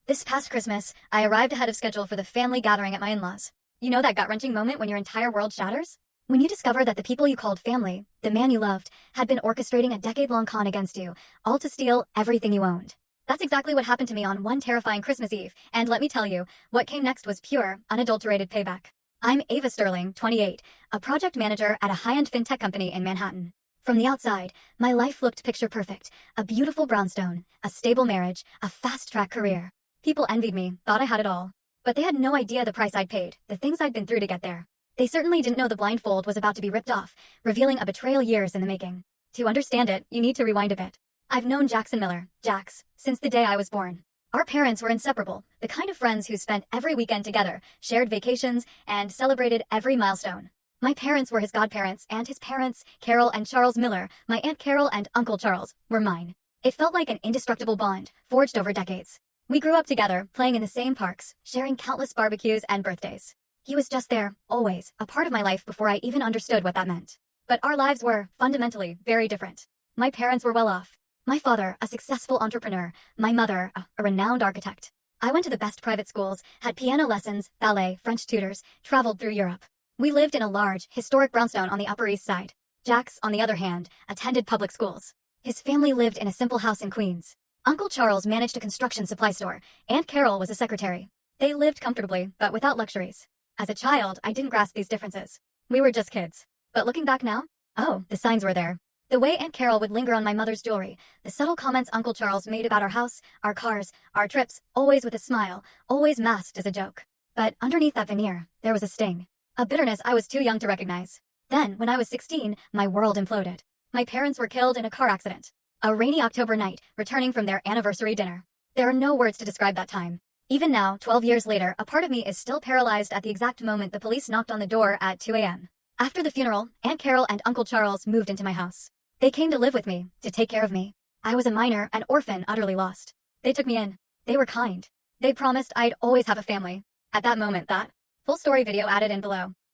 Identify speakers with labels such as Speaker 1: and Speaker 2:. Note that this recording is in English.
Speaker 1: This past Christmas, I arrived ahead of schedule for the family gathering at my in-laws. You know that gut-wrenching moment when your entire world shatters? When you discover that the people you called family, the man you loved, had been orchestrating a decade-long con against you, all to steal everything you owned. That's exactly what happened to me on one terrifying Christmas Eve, and let me tell you, what came next was pure, unadulterated payback. I'm Ava Sterling, 28, a project manager at a high-end fintech company in Manhattan. From the outside, my life looked picture perfect. A beautiful brownstone, a stable marriage, a fast-track career. People envied me, thought I had it all. But they had no idea the price I'd paid, the things I'd been through to get there. They certainly didn't know the blindfold was about to be ripped off, revealing a betrayal years in the making. To understand it, you need to rewind a bit. I've known Jackson Miller, Jax, since the day I was born. Our parents were inseparable, the kind of friends who spent every weekend together, shared vacations, and celebrated every milestone. My parents were his godparents, and his parents, Carol and Charles Miller, my Aunt Carol and Uncle Charles, were mine. It felt like an indestructible bond, forged over decades. We grew up together, playing in the same parks, sharing countless barbecues and birthdays. He was just there, always, a part of my life before I even understood what that meant. But our lives were, fundamentally, very different. My parents were well off. My father, a successful entrepreneur. My mother, a renowned architect. I went to the best private schools, had piano lessons, ballet, French tutors, traveled through Europe. We lived in a large, historic brownstone on the Upper East Side. Jax, on the other hand, attended public schools. His family lived in a simple house in Queens. Uncle Charles managed a construction supply store. Aunt Carol was a secretary. They lived comfortably, but without luxuries. As a child, I didn't grasp these differences. We were just kids. But looking back now, oh, the signs were there. The way Aunt Carol would linger on my mother's jewelry, the subtle comments Uncle Charles made about our house, our cars, our trips, always with a smile, always masked as a joke. But underneath that veneer, there was a sting. A bitterness I was too young to recognize. Then, when I was 16, my world imploded. My parents were killed in a car accident. A rainy October night, returning from their anniversary dinner. There are no words to describe that time. Even now, 12 years later, a part of me is still paralyzed at the exact moment the police knocked on the door at 2 a.m. After the funeral, Aunt Carol and Uncle Charles moved into my house. They came to live with me, to take care of me. I was a minor, an orphan, utterly lost. They took me in. They were kind. They promised I'd always have a family. At that moment, that full story video added in below.